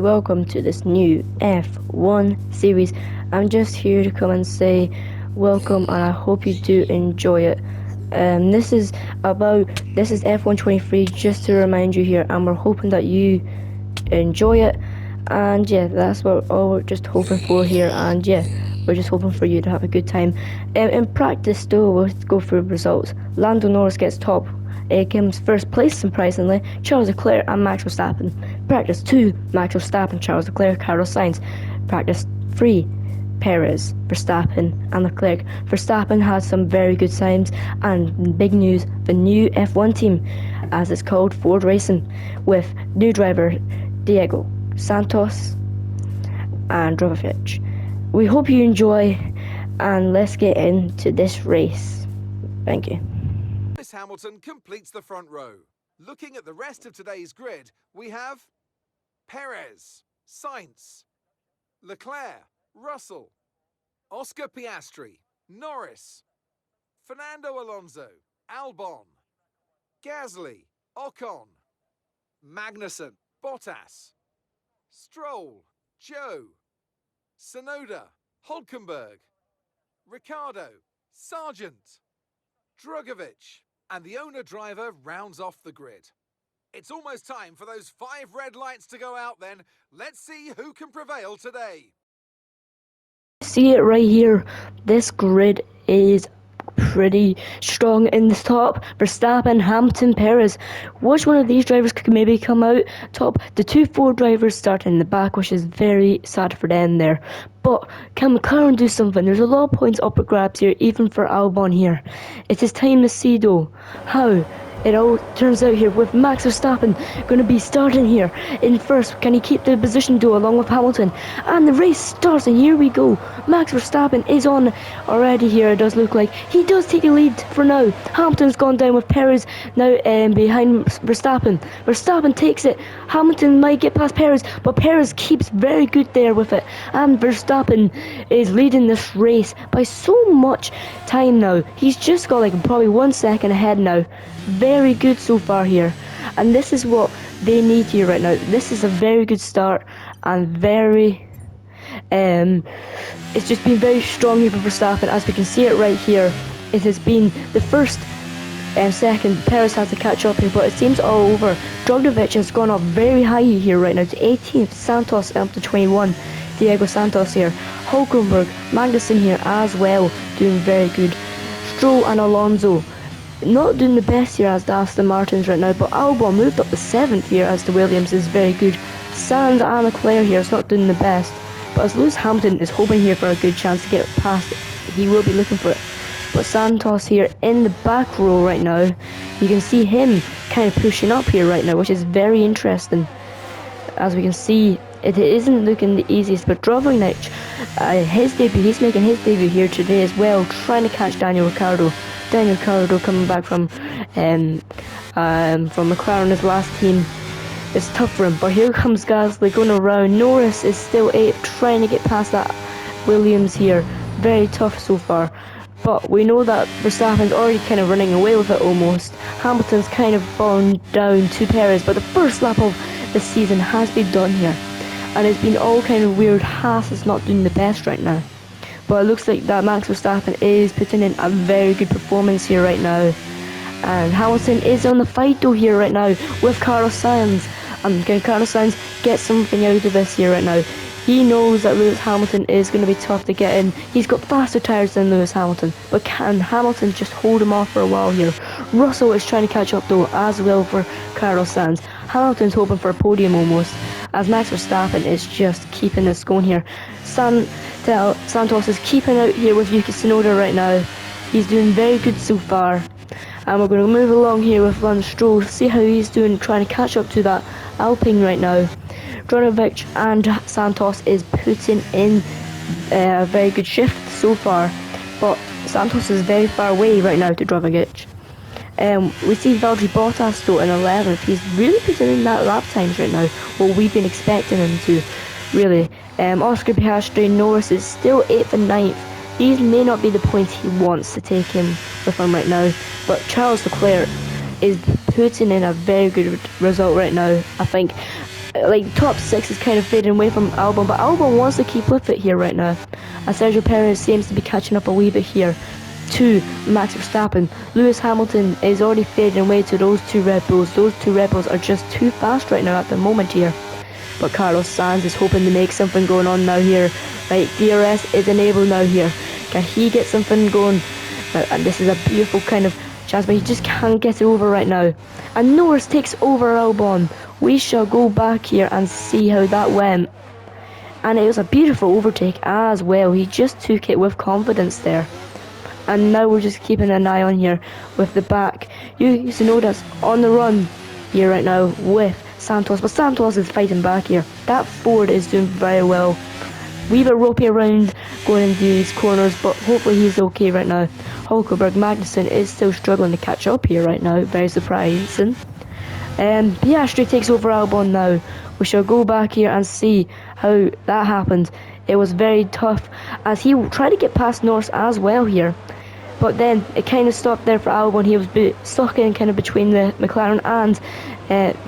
welcome to this new F1 series. I'm just here to come and say welcome, and I hope you do enjoy it. This is F1 23, just to remind you here, and we're hoping that you enjoy it. And yeah, that's what all we're just hoping for here. And yeah, we're just hoping for you to have a good time. In practice, though, we'll go through results. Lando Norris gets top. Comes first place, surprisingly. Charles Leclerc and Max Verstappen. Practice 2, Max Verstappen, Charles Leclerc, Carlos Sainz. Practice 3, Perez, Verstappen and Leclerc. Verstappen has some very good times, and big news, the new F1 team, as it's called, Ford Racing, with new driver Diego Santos and Drogovic. We hope you enjoy, and let's get into this race. Thank you. Lewis Hamilton completes the front row. Looking at the rest of today's grid, we have Perez, Sainz, Leclerc, Russell, Oscar Piastri, Norris, Fernando Alonso, Albon, Gasly, Ocon, Magnussen, Bottas, Stroll, Joe, Tsunoda, Hülkenberg, Ricciardo, Sargent, Drogovic, and the owner-driver rounds off the grid. It's almost time for those 5 red lights to go out then. Let's see who can prevail today. See it right here. This grid is pretty strong in the top. Verstappen, Hamilton, Perez. Which one of these drivers could maybe come out top? The 2 Ford drivers start in the back, which is very sad for them there. But can McLaren do something? There's a lot of points up for grabs here, even for Albon here. It is time to see though how it all turns out here, with Max Verstappen going to be starting here in first. Can he keep the position though, along with Hamilton? And the race starts, and here we go. Max Verstappen is on already here. It does look like he does take the lead for now. Hamilton's gone down with Perez now behind Verstappen. Verstappen takes it. Hamilton might get past Perez, but Perez keeps very good there with it. And Verstappen is leading this race by so much time now. He's just got like probably 1 second ahead now. Very good so far here, and this is what they need here right now. This is a very good start, and it's just been very strong here for Verstappen. As we can see it right here, it has been the first second. Perez has to catch up here, but it seems all over. Drogovic has gone up very high here right now to 18th. Santos up to 21. Diego Santos here. Hülkenberg, Magnussen here as well, doing very good. Stroll and Alonso not doing the best here as the Aston Martins right now, but Albon moved up to 7th here as the Williams is very good. Sainz and Leclerc here is not doing the best, but as Lewis Hamilton is hoping here for a good chance to get past it, he will be looking for it. But Santos here in the back row right now, you can see him kind of pushing up here right now, which is very interesting. As we can see, it isn't looking the easiest, but Drogovic, he's making his debut here today as well, trying to catch Daniel Ricciardo. Daniel Ricciardo coming back from McLaren, his last team. It's tough for him, but here comes Gasly going around. Norris is still 8th, trying to get past that Williams here. Very tough so far, but we know that Verstappen's already kind of running away with it almost. Hamilton's kind of fallen down to Perez, but the first lap of the season has been done here, and it's been all kind of weird. Haas is not doing the best right now, but it looks like that Max Verstappen is putting in a very good performance here right now. And Hamilton is on the fight though here right now with Carlos Sainz. Can Carlos Sainz get something out of this here right now? He knows that Lewis Hamilton is going to be tough to get in. He's got faster tyres than Lewis Hamilton, but can Hamilton just hold him off for a while here? Russell is trying to catch up though, as well for Carlos Sainz. Hamilton's hoping for a podium almost, as Max Verstappen is just keeping this going here. Santos is keeping out here with Yuki Tsunoda right now. He's doing very good so far. And we're going to move along here with Lance Stroll, see how he's doing, trying to catch up to that Alpine right now. Drogovic and Santos is putting in a very good shift so far, but Santos is very far away right now to Drogovic. We see Valtteri Bottas though in 11th. He's really putting in that lap times right now, what we've been expecting him to, really. Oscar Piastri, Norris is still 8th and 9th. These may not be the points he wants to take in with him right now, but Charles Leclerc is putting in a very good result right now. I think like top 6 is kind of fading away from Albon, but Albon wants to keep with it here right now. And Sergio Perez seems to be catching up a wee bit here to Max Verstappen. Lewis Hamilton is already fading away to those two Red Bulls. Those two Red Bulls are just too fast right now at the moment here. But Carlos Sainz is hoping to make something going on now here. Right, DRS is enabled now here. Can he get something going? And this is a beautiful kind of chance, but he just can't get it over right now. And Norris takes over Albon. We shall go back here and see how that went. And it was a beautiful overtake as well. He just took it with confidence there. And now we're just keeping an eye on here with the back. Yuki Tsunoda's on the run here right now with Santos, but Santos is fighting back here. That Ford is doing very well. We've a ropey around going into these corners, but hopefully he's okay right now. Hulkenberg Magnussen is still struggling to catch up here right now, very surprising. Piastri takes over Albon now. We shall go back here and see how that happened. It was very tough as he tried to get past Norris as well here. But then it kind of stopped there for Albon. He was stuck in kind of between the McLaren and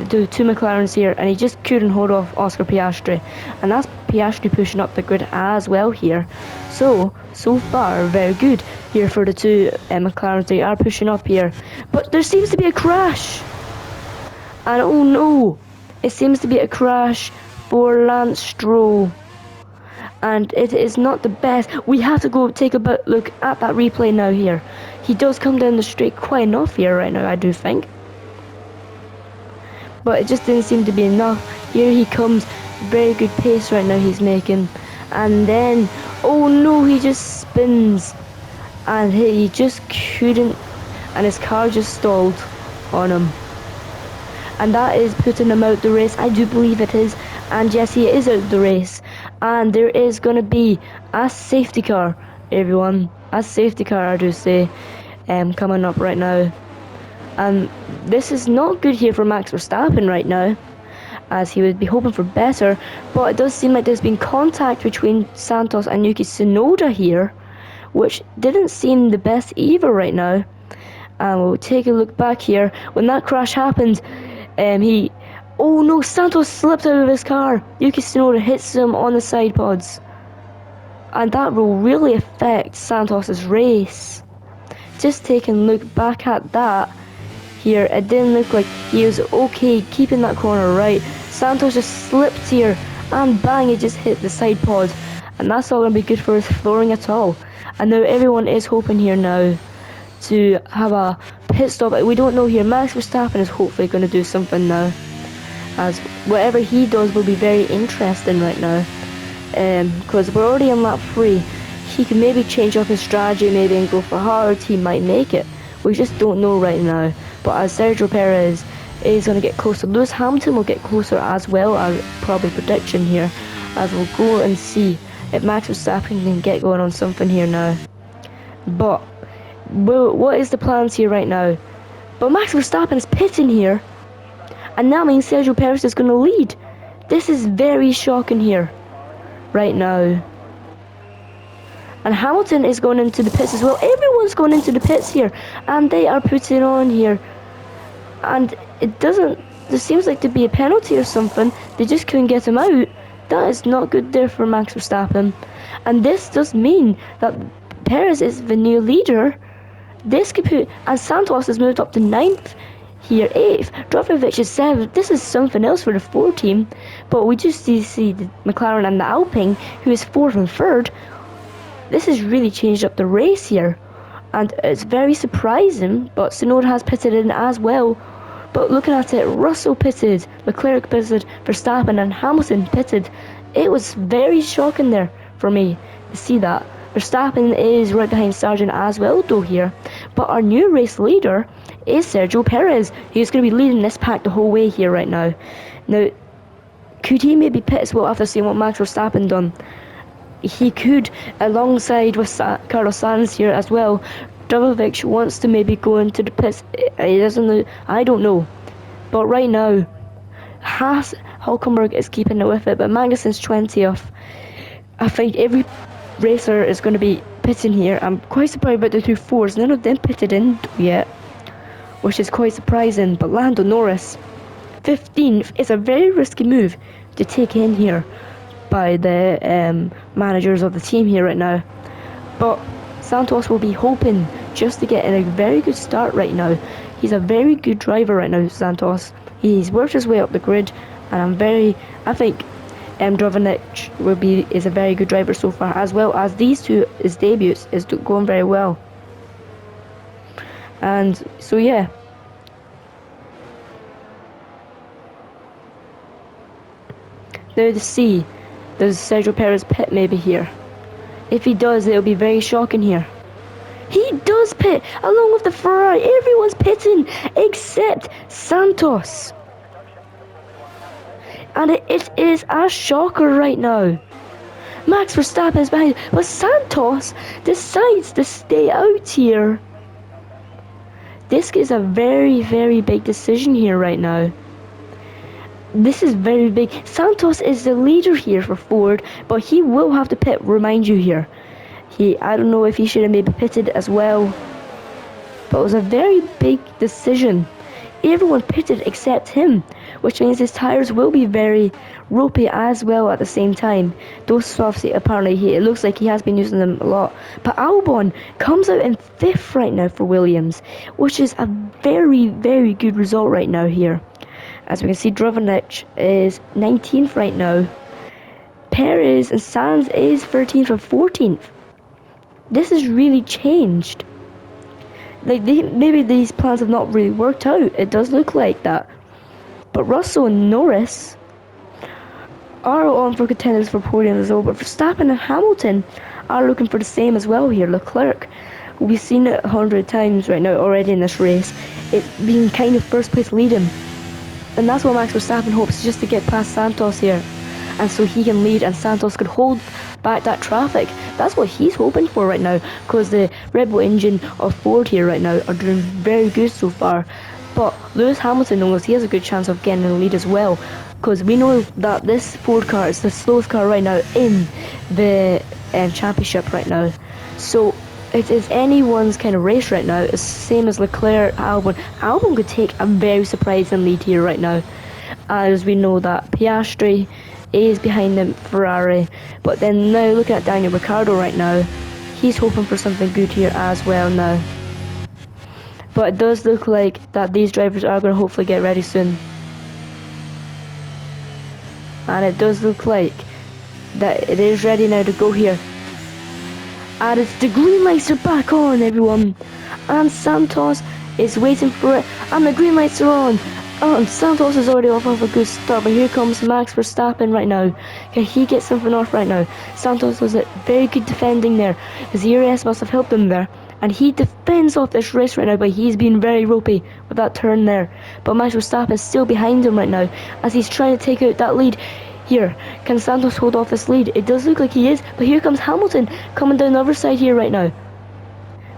the two McLarens here, and he just couldn't hold off Oscar Piastri. And that's Piastri pushing up the grid as well here. So far, very good here for the two McLarens. They are pushing up here. But there seems to be a crash. And oh no, it seems to be a crash for Lance Stroll. And it is not the best. We have to go take a look at that replay now here. He does come down the straight quite enough here right now, I do think. But it just didn't seem to be enough. Here he comes. Very good pace right now he's making. And then, oh no, he just spins. And he just couldn't. And his car just stalled on him. And that is putting him out the race. I do believe it is. And yes, he is out the race. And there is going to be a safety car, everyone. A safety car, I do say, coming up right now. And this is not good here for Max Verstappen right now, as he would be hoping for better. But it does seem like there's been contact between Santos and Yuki Tsunoda here, which didn't seem the best either right now. And we'll take a look back here. When that crash happened, oh no, Santos slipped out of his car. Yuki Tsunoda hits him on the side pods. And that will really affect Santos' race. Just taking a look back at that here, it didn't look like he was okay keeping that corner right. Santos just slipped here and bang, it just hit the side pod. And that's not going to be good for his flooring at all. And now everyone is hoping here now to have a pit stop. We don't know here. Max Verstappen is hopefully going to do something now, as whatever he does will be very interesting right now, because we're already on lap 3. He can maybe change up his strategy maybe and go for hard. He might make it. We just don't know right now. But as Sergio Perez is going to get closer, Lewis Hamilton will get closer as well, as probably prediction here, as we'll go and see if Max Verstappen can get going on something here now. But what is the plans here right now? But Max Verstappen is pitting here, and that means Sergio Perez is going to lead. This is very shocking here right now. And Hamilton is going into the pits as well. Everyone's going into the pits here, and they are putting on here. And there seems like to be a penalty or something. They just couldn't get him out. That is not good there for Max Verstappen. And this does mean that Perez is the new leader. This could put, and Santos has moved up to 9th here, 8th. Drogovic is 7th. This is something else for the 4 team. But we just see the McLaren and the Alpine, who is 4th and 3rd. This has really changed up the race here. And it's very surprising, but Tsunoda has pitted in as well. But looking at it, Russell pitted, Leclerc pitted, Verstappen and Hamilton pitted. It was very shocking there for me to see that. Verstappen is right behind Sargent as well though here. But our new race leader is Sergio Perez. He's going to be leading this pack the whole way here right now. Now, could he maybe pit as well after seeing what Max Verstappen done? He could, alongside with Carlos Sainz here as well. Drogovic wants to maybe go into the pits. He doesn't know. I don't know. But right now, Hulkenberg is keeping it with it. But Magnussen's 20th. I think every racer is going to be pitting here. I'm quite surprised about the 2 4s. None of them pitted in yet, which is quite surprising. But Lando Norris 15th is a very risky move to take in here by the managers of the team here right now. But Santos will be hoping just to get in a very good start right now. He's a very good driver right now, Santos. He's worked his way up the grid, and I think Drovanec is a very good driver so far, as well as these two, his debuts is going very well. And so yeah. Now to see, does Sergio Perez pit maybe here? If he does, it'll be very shocking here. He does pit, along with the Ferrari. Everyone's pitting, except Santos. And it is a shocker right now. Max Verstappen is behind, but Santos decides to stay out here. This is a very, very big decision here right now. This is very big. Santos is the leader here for Ford, but he will have to pit, remind you here. I don't know if he should have maybe pitted as well, but it was a very big decision. Everyone pitted except him, which means his tires will be very ropey as well at the same time. Those softs, apparently, it looks like he has been using them a lot. But Albon comes out in 5th right now for Williams, which is a very, very good result right now here. As we can see, Drovanec is 19th right now. Perez and Sainz is 13th and 14th. This has really changed. Like, maybe these plans have not really worked out. It does look like that. But Russell and Norris are on for contenders for podiums as well. But Verstappen and Hamilton are looking for the same as well here. Leclerc, we've seen it 100 times right now already in this race. It's been kind of first place leading. And that's what Max Verstappen hopes, just to get past Santos here. And so he can lead and Santos could hold back that traffic. That's what he's hoping for right now, because the Red Bull engine of Ford here right now are doing very good so far. But Lewis Hamilton knows he has a good chance of getting in the lead as well, because we know that this Ford car is the slowest car right now in the championship right now. So it is anyone's kind of race right now. It's the same as Leclerc, Albon. Albon could take a very surprising lead here right now, as we know that Piastri is behind the Ferrari. But then now looking at Daniel Ricciardo right now, he's hoping for something good here as well now. But it does look like that these drivers are going to hopefully get ready soon. And it does look like that it is ready now to go here. And it's the green lights are back on, everyone. And Santos is waiting for it. And the green lights are on. And Santos is already off a good start. But here comes Max Verstappen right now. Can he get something off right now? Santos was very good defending there. His ERS must have helped him there. And he defends off this race right now, but he's been very ropey with that turn there. But Max Verstappen is still behind him right now, as he's trying to take out that lead. Here, can Santos hold off this lead? It does look like he is, but here comes Hamilton coming down the other side here right now.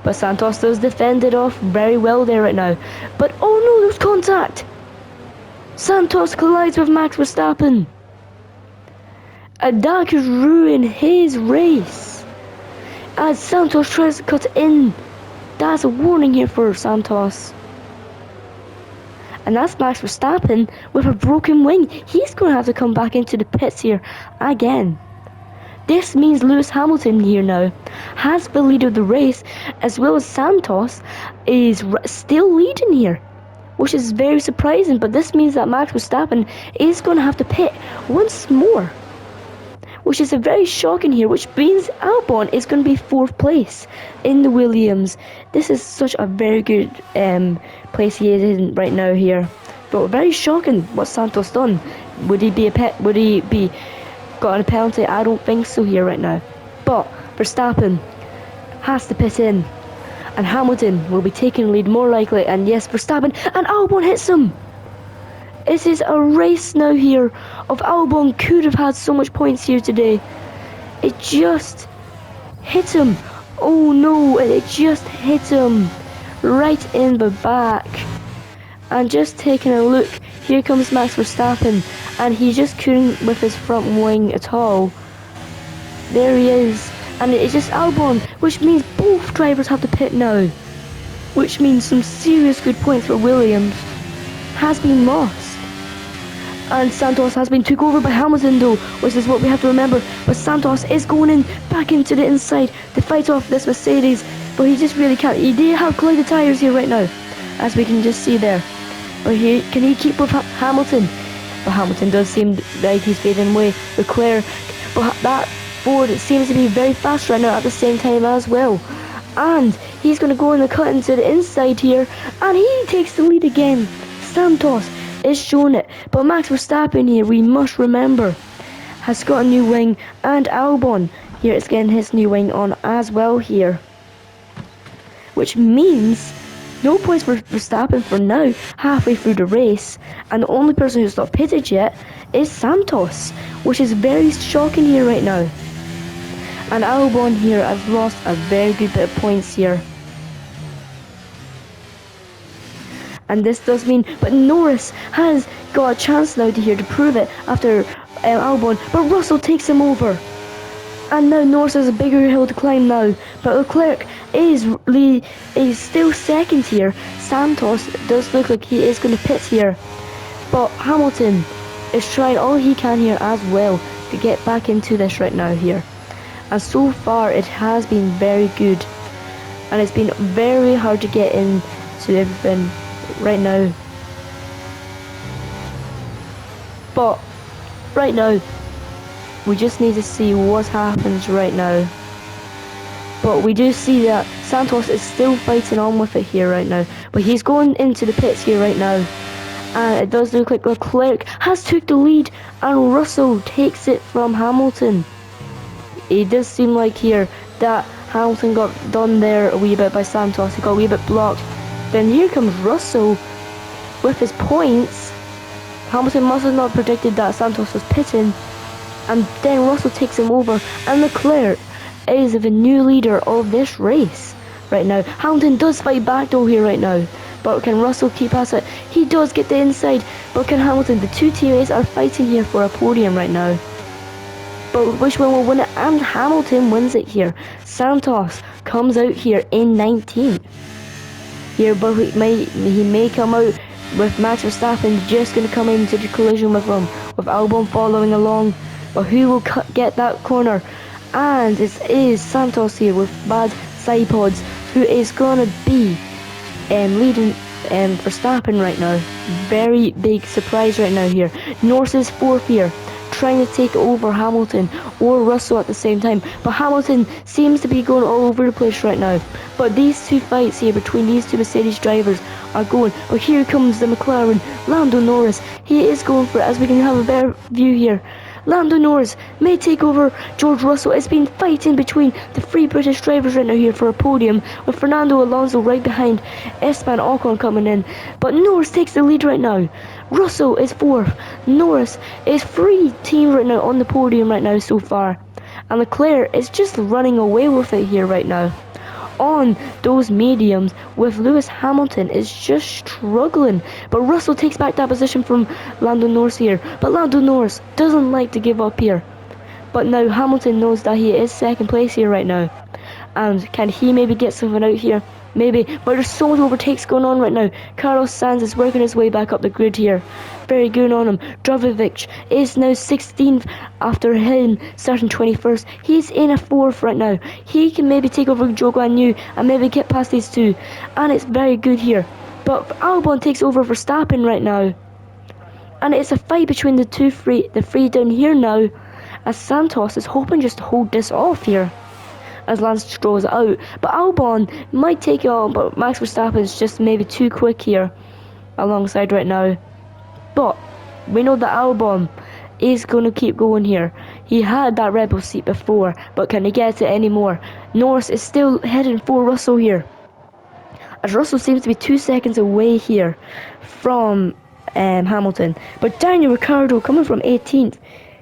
But Santos does defend it off very well there right now. But oh no, there's contact! Santos collides with Max Verstappen. And that could ruin his race. As Santos tries to cut in. That's a warning here for Santos. And that's Max Verstappen with a broken wing. He's going to have to come back into the pits here again. This means Lewis Hamilton here now has the lead of the race, as well as Santos is still leading here, which is very surprising. But this means that Max Verstappen is going to have to pit once more, which is a very shocking here, which means Albon is going to be 4th place in the Williams. This is such a very good place he is in right now here. But very shocking what Santos done. Would he be gotten a penalty? I don't think so here right now. But Verstappen has to pit in, and Hamilton will be taking the lead more likely. And yes, Verstappen, and Albon hits him. It is a race now here of Albon could have had so much points here today. It just hit him. Oh no, it just hit him right in the back. And just taking a look, here comes Max Verstappen, and he just couldn't with his front wing at all. There he is, and it's just Albon, which means both drivers have to pit now, which means some serious good points for Williams has been lost. And Santos has been took over by Hamilton though, which is what we have to remember. But Santos is going in back into the inside to fight off this Mercedes, but he just really can't. He did have collided tires here right now, as we can just see there. But can he keep with Hamilton? But Hamilton does seem like he's fading away. Leclerc, but that Ford seems to be very fast right now at the same time as well. And he's going to go in the cut into the inside here, and he takes the lead again. Santos is showing it, but Max Verstappen here, we must remember, has got a new wing, and Albon here is getting his new wing on as well here, which means no points for Verstappen for now, halfway through the race, and the only person who's not pitted yet is Santos, which is very shocking here right now. And Albon here has lost a very good bit of points here. And this does mean, but Norris has got a chance now to prove it after Albon, but Russell takes him over. And now Norris has a bigger hill to climb now, but Leclerc is still second here. Santos does look like he is going to pit here, but Hamilton is trying all he can here as well to get back into this right now here. And so far it has been very good, and it's been very hard to get into everything right now. But right now we just need to see what happens right now. But we do see that Santos is still fighting on with it here right now, but he's going into the pits here right now, and it does look like Leclerc has took the lead and Russell takes it from Hamilton. It does seem like here that Hamilton got done there a wee bit by Santos. He got a wee bit blocked. Then here comes Russell with his points. Hamilton must have not predicted that Santos was pitting, and then Russell takes him over, and Leclerc is the new leader of this race right now. Hamilton does fight back though here right now, but can Russell keep past it? He does get the inside, but can Hamilton? The two teammates are fighting here for a podium right now. But which one will win it? And Hamilton wins it here. Santos comes out here in 19th. Here, but he may come out with Max Verstappen just going to come into the collision with him, with Albon following along. But who will get that corner? And it is Santos here with bad side pods, who is going to be leading Verstappen right now. Very big surprise right now here. Norris is fourth here, trying to take over Hamilton or Russell at the same time, but Hamilton seems to be going all over the place right now. But these two fights here between these two Mercedes drivers are going. Oh, here comes the McLaren, Lando Norris. He is going for it, as we can have a better view here. Lando Norris may take over George Russell. It's been fighting between the three British drivers right now here for a podium, with Fernando Alonso right behind, Esteban Ocon coming in. But Norris takes the lead right now. Russell is fourth. Norris is three teams right now on the podium right now so far. And Leclerc is just running away with it here right now on those mediums, with Lewis Hamilton is just struggling. But Russell takes back that position from Lando Norris here. But Lando Norris doesn't like to give up here. But now Hamilton knows that he is second place here right now. And can he maybe get something out here? Maybe, but there's so much overtakes going on right now. Carlos Sainz is working his way back up the grid here. Very good on him. Drogovic is now 16th after him starting 21st. He's in a 4th right now. He can maybe take over Zhou Guanyu and maybe get past these two. And it's very good here. But Albon takes over Verstappen right now. And it's a fight between the three down here now, as Santos is hoping just to hold this off here as Lance Stroll's out. But Albon might take it on, but Max Verstappen is just maybe too quick here alongside right now. But we know that Albon is going to keep going here. He had that Red Bull seat before, but can he get it anymore? Norris is still heading for Russell here, as Russell seems to be 2 seconds away here from Hamilton. But Daniel Ricciardo coming from 18th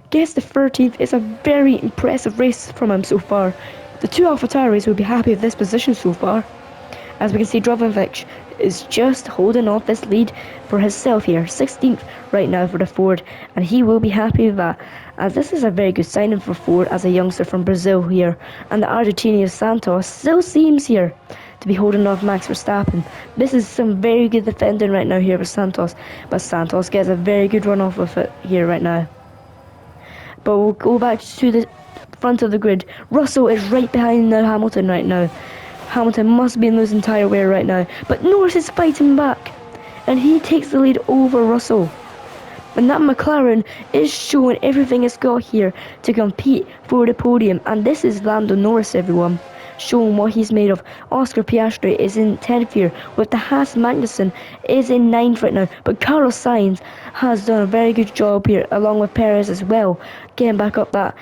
gets the 13th. It's a very impressive race from him so far. The two AlphaTauris will be happy with this position so far. As we can see, Drogovic is just holding off this lead for himself here. 16th right now for the Ford, and he will be happy with that, as this is a very good signing for Ford as a youngster from Brazil here. And the Argentinian Santos still seems here to be holding off Max Verstappen. This is some very good defending right now here with Santos, but Santos gets a very good run off with it here right now. But we'll go back to the front of the grid. Russell is right behind now Hamilton right now. Hamilton must be in losing tyre wear right now, but Norris is fighting back, and he takes the lead over Russell. And that McLaren is showing everything it's got here to compete for the podium. And this is Lando Norris, everyone, showing what he's made of. Oscar Piastri is in 10th here, with the Haas Magnussen is in 9th right now. But Carlos Sainz has done a very good job here, along with Perez as well, getting back up that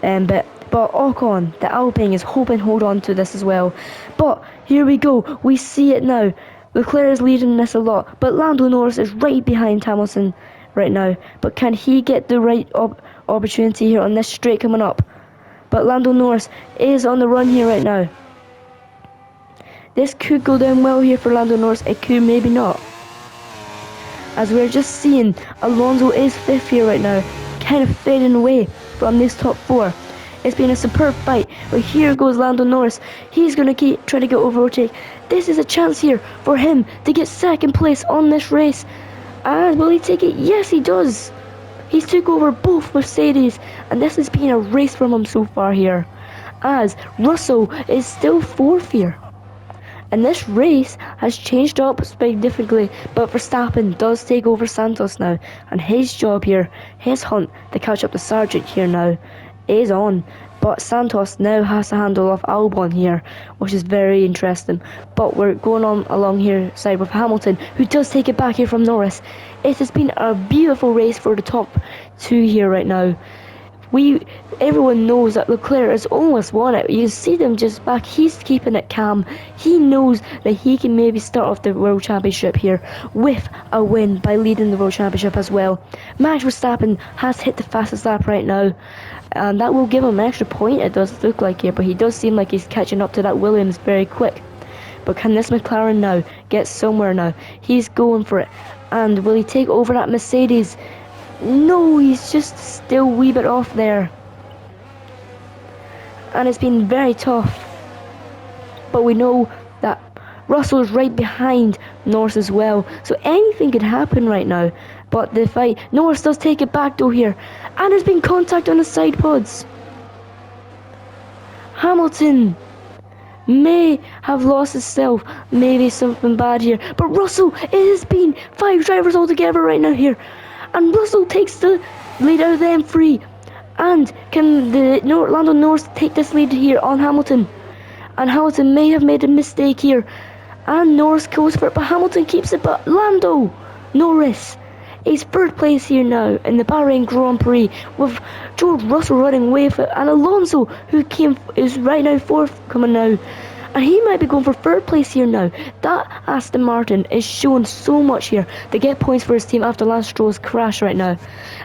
bit. But Ocon, the Alpine, is hoping hold on to this as well. But here we go, we see it now. Leclerc is leading this a lot, but Lando Norris is right behind Hamilton right now. But can he get the right opportunity here on this straight coming up? But Lando Norris is on the run here right now. This could go down well here for Lando Norris. It could, maybe not. As we're just seeing, Alonso is 5th here right now, kind of fading away from this top 4. It's been a superb fight, but here goes Lando Norris. He's going to keep trying to get overtake. This is a chance here for him to get 2nd place on this race. And will he take it? Yes, he does. He's took over both Mercedes, and this has been a race from him so far here, as Russell is still 4th here. And this race has changed up significantly, but Verstappen does take over Santos now, and his job here, his hunt to catch up the Sargent here now, is on. But Santos now has to handle off Albon here, which is very interesting. But we're going on along here side with Hamilton, who does take it back here from Norris. It has been a beautiful race for the top 2 here right now. Everyone knows that Leclerc has almost won it. You can see them just back. He's keeping it calm. He knows that he can maybe start off the World Championship here with a win by leading the World Championship as well. Max Verstappen has hit the fastest lap right now, and that will give him an extra point, it does look like here, but he does seem like he's catching up to that Williams very quick. But can this McLaren now get somewhere now? He's going for it. And will he take over that Mercedes? No, he's just still a wee bit off there. And it's been very tough. But we know that Russell is right behind Norris as well, so anything could happen right now. But the fight, Norris does take it back though here, and there's been contact on the side pods. Hamilton may have lost himself, maybe something bad here, but Russell, it has been 5 drivers altogether right now here, and Russell takes the lead out of them 3. And can Lando Norris take this lead here on Hamilton? And Hamilton may have made a mistake here, and Norris goes for it, but Hamilton keeps it. But Lando Norris is 3rd place here now in the Bahrain Grand Prix, with George Russell running away with it, and Alonso, who is right now 4th coming now, and he might be going for 3rd place here now. That Aston Martin is showing so much here to get points for his team after Lance Stroll's crash right now.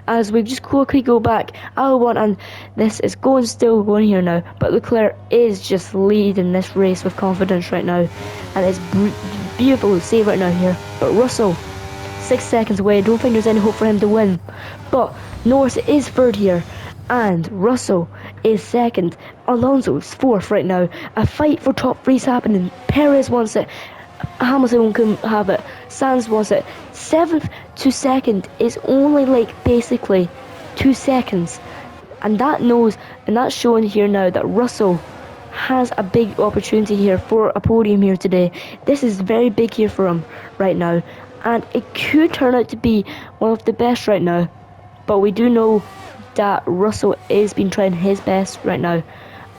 As we just quickly go back, Albon, and this is still going here now, but Leclerc is just leading this race with confidence right now, and it's beautiful to see right now here. But Russell, 6 seconds away. I don't think there's any hope for him to win, but Norris is 3rd here, and Russell is 2nd. Alonso is 4th right now. A fight for top 3 is happening. Perez wants it, Hamilton can have it, Sainz wants it. 7th to 2nd is only like basically 2 seconds, and that's showing here now that Russell has a big opportunity here for a podium here today. This is very big here for him right now, and it could turn out to be one of the best right now. But we do know that Russell is been trying his best right now,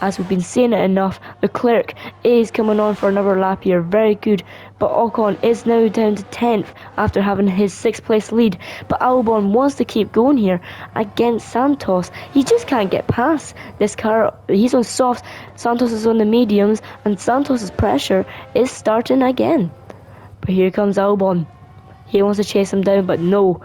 as we've been seeing it enough. Leclerc is coming on for another lap here, very good, but Ocon is now down to 10th after having his 6th place lead. But Albon wants to keep going here against Santos. He just can't get past this car. He's on softs, Santos is on the mediums, and Santos's pressure is starting again. But here comes Albon. He wants to chase him down, but no.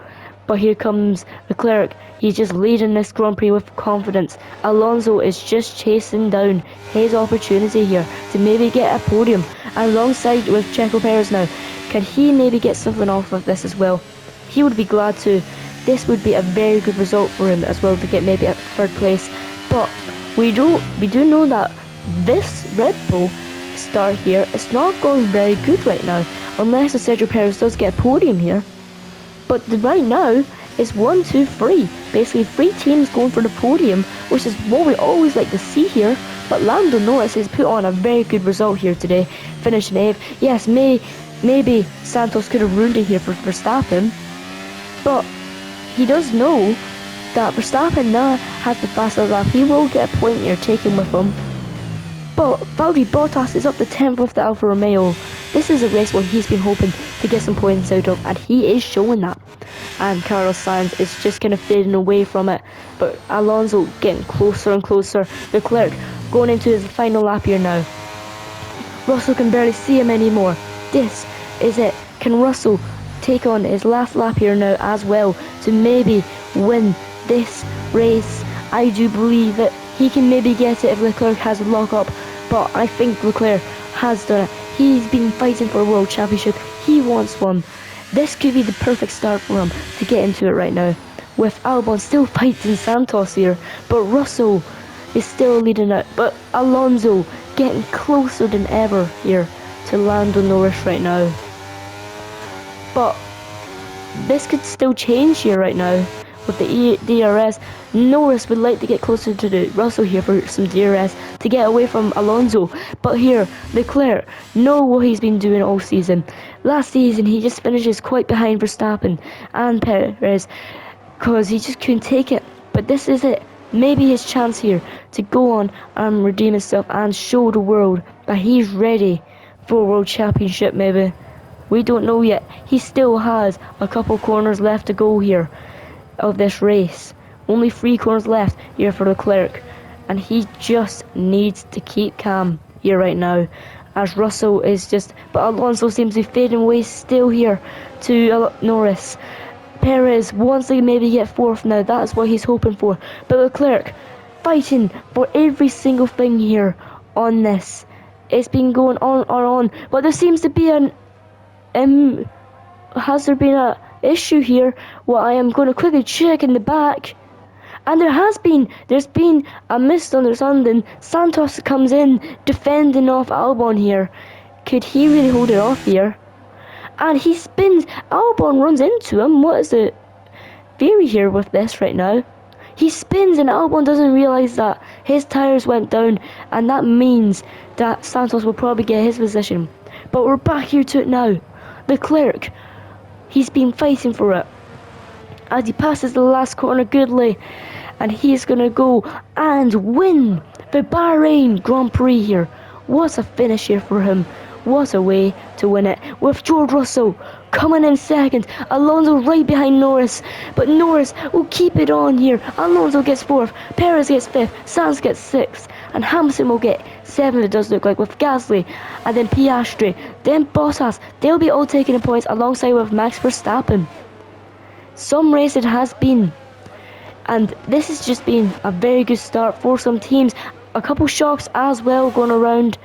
But here comes Leclerc. He's just leading this Grand Prix with confidence. Alonso is just chasing down his opportunity here to maybe get a podium alongside with Checo Perez now. Can he maybe get something off of this as well? He would be glad to. This would be a very good result for him as well to get maybe a 3rd place. But we do know that this Red Bull start here. It's not going very good right now, unless the Sergio Perez does get a podium here. But right now, it's 1, 2, 3. Basically, 3 teams going for the podium, which is what we always like to see here. But Lando Norris has put on a very good result here today, finishing 8th. Yes, maybe Santos could have ruined it here for Verstappen, but he does know that Verstappen now has the faster lap. He will get a point here taken with him. But Valtteri Bottas is up to 10th with the Alfa Romeo. This is a race where he's been hoping to get some points out of, and he is showing that. And Carlos Sainz is just kind of fading away from it. But Alonso getting closer and closer. Leclerc going into his final lap here now. Russell can barely see him anymore. This is it. Can Russell take on his last lap here now as well to maybe win this race? I do believe that he can maybe get it if Leclerc has a lock up, but I think Leclerc has done it. He's been fighting for a world championship. He wants one. This could be the perfect start for him to get into it right now. With Albon still fighting Santos here, but Russell is still leading it. But Alonso getting closer than ever here to Lando Norris right now. But this could still change here right now. With the DRS, Norris would like to get closer to the Russell here for some DRS to get away from Alonso. But here, Leclerc, know what he's been doing all season. Last season, he just finishes quite behind Verstappen and Perez because he just couldn't take it. But this is it. Maybe his chance here to go on and redeem himself and show the world that he's ready for a world championship maybe. We don't know yet. He still has a couple corners left to go here of this race. Only 3 corners left here for Leclerc, and he just needs to keep calm here right now, as Russell is just, but Alonso seems to be fading away still here to Norris. Perez wants to maybe get 4th now, that's what he's hoping for, but Leclerc fighting for every single thing here on this. It's been going on, but there seems to be an has there been a issue here? Well, I am going to quickly check in the back, and there's been a misunderstanding. Santos comes in defending off Albon here. Could he really hold it off here? And he spins. Albon runs into him. What is the theory here with this right now? He spins and Albon doesn't realise that his tyres went down, and that means that Santos will probably get his position. But we're back here to it now. Leclerc, he's been fighting for it as he passes the last corner goodly, and he's gonna go and win the Bahrain Grand Prix here. What a finish here for him. What a way to win it, with George Russell coming in 2nd, Alonso right behind Norris, but Norris will keep it on here. Alonso gets 4th, Perez gets 5th, Sainz gets 6th, and Hamilton will get 7th, it does look like, with Gasly, and then Piastri, then Bottas. They'll be all taking the points alongside with Max Verstappen. Some race it has been, and this has just been a very good start for some teams. A couple shocks as well going around,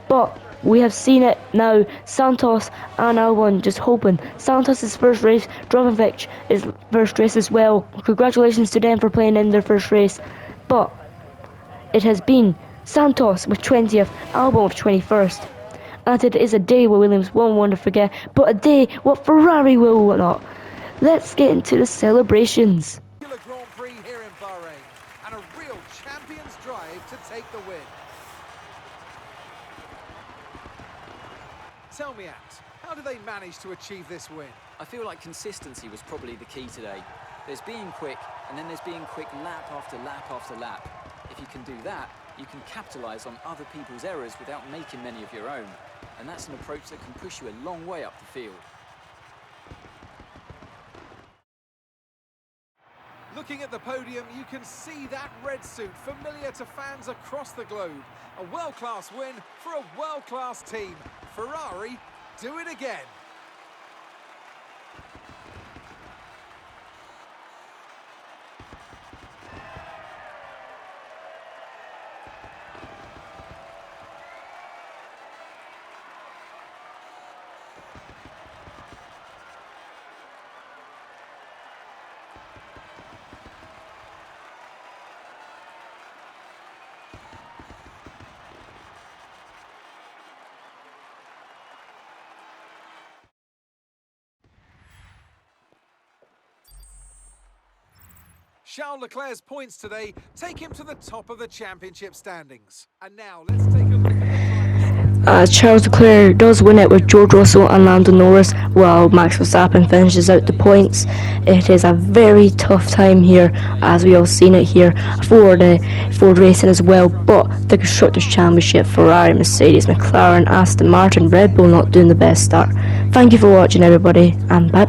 but we have seen it now. Santos and Albon just hoping. Santos' first race, Drogovic is first race as well. Congratulations to them for playing in their first race. But it has been Santos with 20th, Albon with 21st. And it is a day where Williams won't want to forget, but a day what Ferrari will not. Let's get into the celebrations. Grand Prix here in Bahrain, and a real champion's drive to take the win. Tell me, Ant, how did they manage to achieve this win? I feel like consistency was probably the key today. There's being quick, and then there's being quick lap after lap after lap. If you can do that, you can capitalise on other people's errors without making many of your own. And that's an approach that can push you a long way up the field. Looking at the podium, you can see that red suit familiar to fans across the globe. A world-class win for a world-class team. Ferrari, do it again. Charles Leclerc's points today take him to the top of the championship standings. And now let's take a look at the drivers' stats. Charles Leclerc does win it with George Russell and Lando Norris, while Max Verstappen finishes out the points. It is a very tough time here, as we all seen it here for the Ford Racing as well, but the Constructors' Championship, Ferrari, Mercedes, McLaren, Aston Martin, Red Bull not doing the best start. Thank you for watching, everybody, and bye bye.